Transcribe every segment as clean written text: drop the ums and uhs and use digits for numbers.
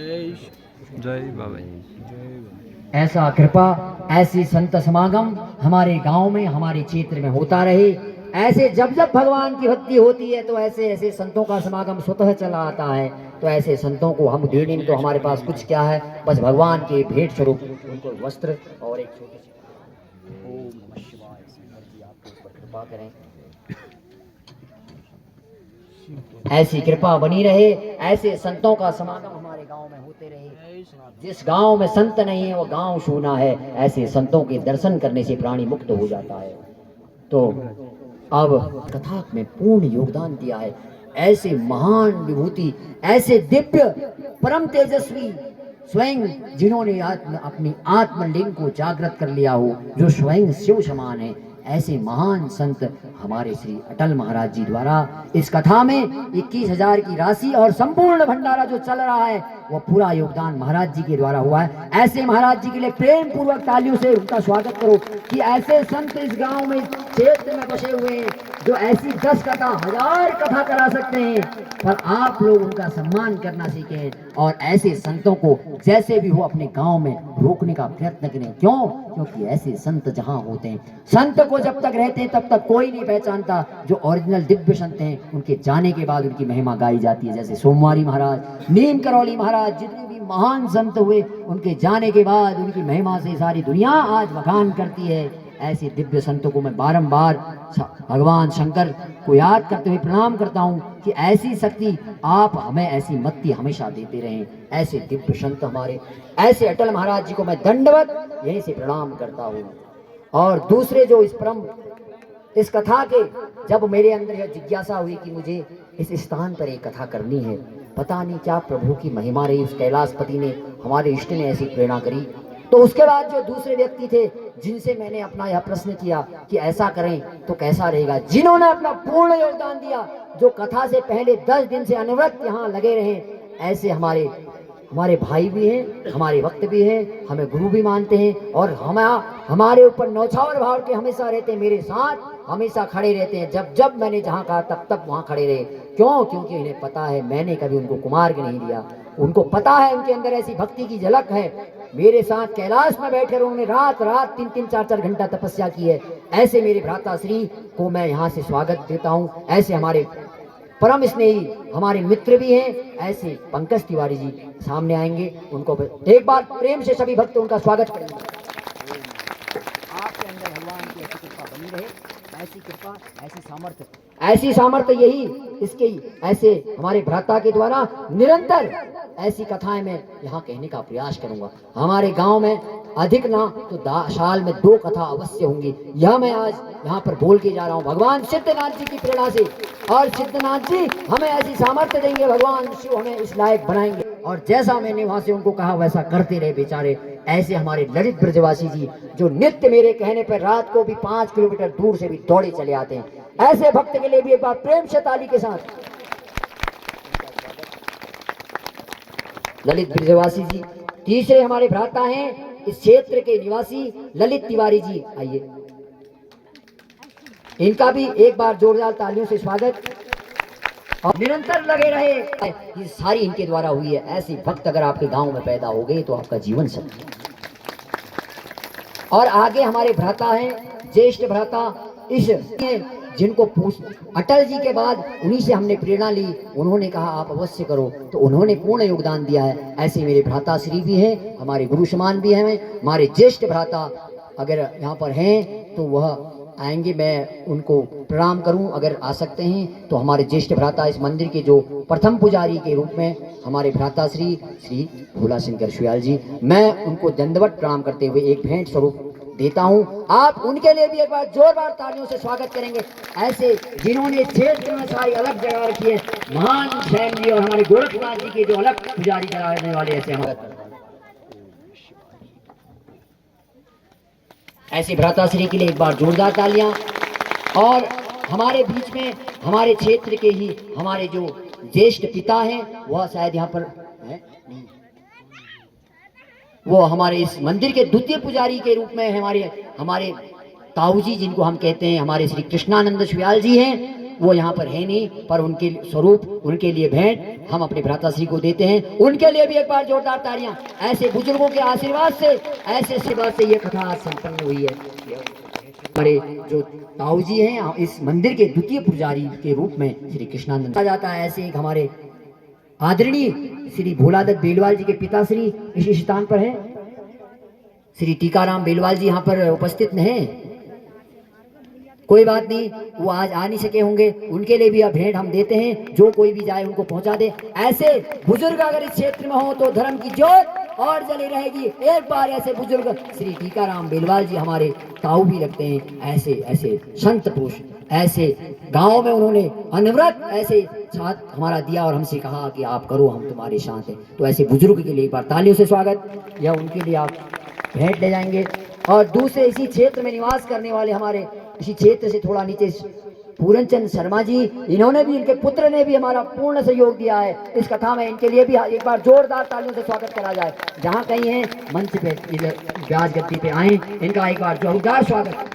जय बाबा जी। ऐसा कृपा ऐसी संत समागम हमारे गांव में हमारे क्षेत्र में होता रहे। ऐसे जब जब भगवान की भक्ति होती है तो ऐसे ऐसे संतों का समागम स्वतः चला आता है। तो ऐसे संतों को हम देने में तो हमारे पास कुछ क्या है, बस भगवान के भेंट स्वरूप उनको वस्त्र और एक छोटी सी ओम नमः शिवाय शंकर जी आपको इस पर कृपा करें। ऐसी कृपा बनी रहे, ऐसे संतों का समागम हमारे गांव में होते रहे। जिस गांव में संत नहीं है वो गांव सूना है। ऐसे संतों के दर्शन करने से प्राणी मुक्त हो जाता है। तो अब कथा में पूर्ण योगदान दिया है ऐसे महान विभूति, ऐसे दिव्य परम तेजस्वी स्वयं जिन्होंने अपनी आत्मलिंग को जागृत कर लिया हो, जो स्वयं शिव समान है, ऐसे महान संत हमारे श्री अटल महाराज जी द्वारा इस कथा में 21,000 की राशि और संपूर्ण भंडारा जो चल रहा है वो पूरा योगदान महाराज जी के द्वारा हुआ है। ऐसे महाराज जी के लिए प्रेम पूर्वक तालियों से उनका स्वागत करो कि ऐसे संत इस गांव में क्षेत्र में बसे हुए हैं जो ऐसी 10 कथा 1000 कथा करा सकते हैं, पर आप लोग उनका सम्मान करना सीखें और ऐसे संतों को जैसे भी हो अपने गांव में रोकने का प्रयत्न करें। क्यों? क्योंकि ऐसे संत जहां होते हैं, संत को जब तक रहते हैं तब तक कोई नहीं पहचानता। जो ओरिजिनल दिव्य संत हैं उनके जाने के बाद उनकी महिमा गाई जाती है। जैसे सोमवारी महाराज, नीम करौली महाराज, जितने भी महान संत हुए उनके जाने के बाद उनकी महिमा से सारी दुनिया आज बखान करती है। ऐसे दिव्य संतों को मैं बारंबार भगवान शंकर को याद करते हुए प्रणाम करता हूँ कि ऐसी शक्ति आप हमें, ऐसी मत्ती हमेशा देते रहें। ऐसे दिव्य संत हमारे, ऐसे अटल महाराज जी को मैं दंडवत यहीं से प्रणाम करता हूँ। और दूसरे जो इस कथा के, जब मेरे अंदर यह जिज्ञासा हुई कि मुझे इस स्थान पर एक कथा करनी है, पता नहीं क्या प्रभु की महिमा रही, उस कैलाशपति ने, हमारे इष्ट ने ऐसी प्रेरणा करी। तो उसके बाद जो दूसरे व्यक्ति थे जिनसे मैंने अपना यह प्रश्न किया कि ऐसा करें तो कैसा रहेगा, जिन्होंने अपना पूर्ण योगदान दिया, जो कथा से पहले 10 दिन से अनवरत यहाँ लगे रहे, ऐसे हमारे भाई भी हैं, हमारे वक्त भी हैं, हमें गुरु भी मानते हैं और हमारे ऊपर नौछावर भाव के हमेशा रहते हैं, मेरे साथ हमेशा खड़े रहते हैं। जब जब मैंने जहाँ कहा तब तब वहाँ खड़े रहे। क्यों? क्योंकि इन्हें पता है मैंने कभी उनको कुमार्ग नहीं दिया। उनको पता है उनके अंदर ऐसी भक्ति की झलक है। मेरे साथ कैलाश में बैठे उन्होंने रात रात 3-3 4-4 घंटा तपस्या की है। ऐसे मेरे भ्राता श्री को मैं यहाँ से स्वागत देता हूँ। ऐसे हमारे परम स्नेही हमारे मित्र भी हैं, ऐसे पंकज तिवारी जी सामने आएंगे, उनको एक बार प्रेम से सभी भक्त उनका स्वागत करेंगे। आपके अंदर भगवान की ऐसी कृपा बनी रहे, ऐसी कृपा, ऐसी सामर्थ्य यही इसके ऐसे हमारे भ्राता के द्वारा निरंतर ऐसी कथाएं मैं यहाँ कहने का प्रयास करूंगा। हमारे गांव में अधिक ना तो साल में 2 कथा अवश्य होंगी। यह मैं आज यहाँ पर बोल के जा रहा हूँ भगवान सिद्धनाथ जी की प्रेरणा से। और सिद्धनाथ जी हमें ऐसी सामर्थ्य देंगे, भगवान शिव हमें इस लायक बनाएंगे और जैसा मैंने वहां से उनको कहा वैसा करते रहे बेचारे। ऐसे हमारे ललित ब्रजवासी जी जो नित्य मेरे कहने पर रात को भी 5 किलोमीटर दूर से भी दौड़े चले आते हैं, ऐसे भक्त के लिए भी एक बार प्रेम से ताली के साथ ललित ब्रजवासी जी। तीसरे हमारे भ्राता हैं इस क्षेत्र के निवासी ललित तिवारी जी, आइए इनका भी एक बार जोरदार तालियों से स्वागत। और निरंतर लगे रहे, ये सारी इनके द्वारा हुई है। ऐसे भक्त अगर आपके गांव में पैदा हो गए तो आपका जीवन सफल। और आगे हमारे भ्राता हैं ज्येष्ठ भ्राता, इस जिनको अटल जी के बाद उन्हीं से हमने प्रेरणा ली, उन्होंने कहा आप अवश्य करो, तो उन्होंने पूर्ण योगदान दिया है। ऐसे मेरे भ्राता श्री भी हैं, हमारे गुरु समान भी हैं। हमारे ज्येष्ठ भ्राता अगर यहाँ पर हैं तो वह आएंगे, मैं उनको प्रणाम करूं अगर आ सकते हैं तो। हमारे ज्येष्ठ भ्राता इस मंदिर के जो प्रथम पुजारी के रूप में हमारे भ्राता श्री भोला शंकर शुयाल जी, मैं उनको दंडवत प्रणाम करते हुए एक भेंट स्वरूप देता हूं। आप उनके लिए भी एक बार जोरदार तालियों से स्वागत करेंगे। ऐसे जिन्होंने क्षेत्र में सारी अलग जगह रखी है, महान सैन जी और हमारे गोरखनाथ जी के जो अलग पुजारी कराने वाले ऐसे हमारे ऐसे भ्राताश्री के लिए एक बार जोरदार तालियां। और हमारे बीच में हमारे क्षेत्र के ही हमारे जो ज्येष्ठ पिता हैं, वह शायद यहाँ पर है नहीं, वो हमारे इस मंदिर के द्वितीय पुजारी के रूप में हमारे ताऊ जी जिनको हम कहते हैं, हमारे श्री कृष्णानंद शुयाल जी हैं। वो यहाँ पर है नहीं, पर उनके स्वरूप, उनके लिए भेंट हम अपने भ्राताश्री को देते हैं। उनके लिए भी एक बार जोरदार तालियां। ऐसे बुजुर्गों के आशीर्वाद से, ऐसे सेवा से ये कथा आज संपन्न हुई है। हमारे जो ताऊ जी हैं इस मंदिर के द्वितीय पुजारी के रूप में श्री कृष्णानंद कहा जाता है। ऐसे एक हमारे आदरणीय श्री भोलादत्त बेलवाल जी के पिताश्री इस स्थान पर हैं। श्री टीकाराम बेलवाल जी यहाँ पर उपस्थित हैं। कोई बात नहीं, वो आज आ नहीं सके होंगे, उनके लिए भी अब भेंट हम देते हैं। जो कोई भी जाए उनको पहुंचा दे। ऐसे बुजुर्ग अगर इस क्षेत्र में हो तो धर्म की ज्योत और जली रहेगी। एक बार ऐसे बुजुर्ग श्री टीकाराम बेलवाल जी हमारे ताऊ भी लगते हैं। ऐसे ऐसे संत पुरुष, ऐसे गांव में उन्होंने अनवरत ऐसे साथ हमारा दिया और हमसे कहा कि आप करो, हम तुम्हारे साथ हैं। तो ऐसे बुजुर्ग के लिए एक बार तालियों से स्वागत, या उनके लिए आप भेंट ले जाएंगे। और दूसरे इसी क्षेत्र में निवास करने वाले हमारे इसी क्षेत्र से थोड़ा नीचे पूरनचंद शर्मा जी, इन्होंने भी, इनके पुत्र ने भी हमारा पूर्ण सहयोग दिया है इस कथा में। इनके लिए भी एक बार जोरदार तालियों से स्वागत करा जाए। जहां कहीं हैं मंच पे, व्यास गद्दी पे आए, इनका एक बार जोरदार स्वागत।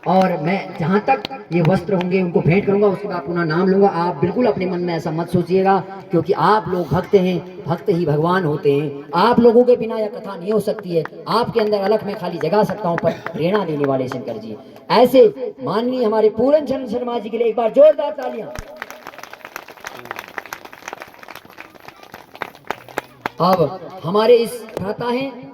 और मैं जहां तक ये वस्त्र होंगे उनको भेंट करूंगा, उसके बाद पुनः नाम लूंगा। आप बिल्कुल अपने मन में ऐसा मत सोचिएगा, क्योंकि आप लोग भक्त हैं, भक्त ही भगवान होते हैं। आप लोगों के बिना यह कथा नहीं हो सकती है। आपके अंदर अलख में खाली जगा सकता हूं, पर प्रेरणा देने वाले शंकर जी। ऐसे माननीय हमारे पूरनचंद शर्मा जी के लिए एक बार जोरदार तालियां। अब हमारे इस भ्राता हैं,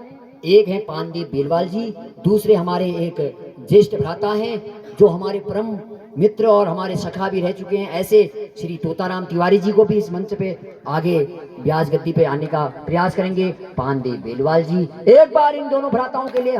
एक हैं पानदेव बेलवाल जी, दूसरे हमारे एक ज्येष्ठ भ्राता हैं जो हमारे परम मित्र और हमारे सखा भी रह चुके हैं। ऐसे श्री तोताराम तिवारी जी को भी इस मंच पे आगे व्यास गद्दी पे आने का प्रयास करेंगे। पानदेव बेलवाल जी, एक बार इन दोनों भ्राताओं के लिए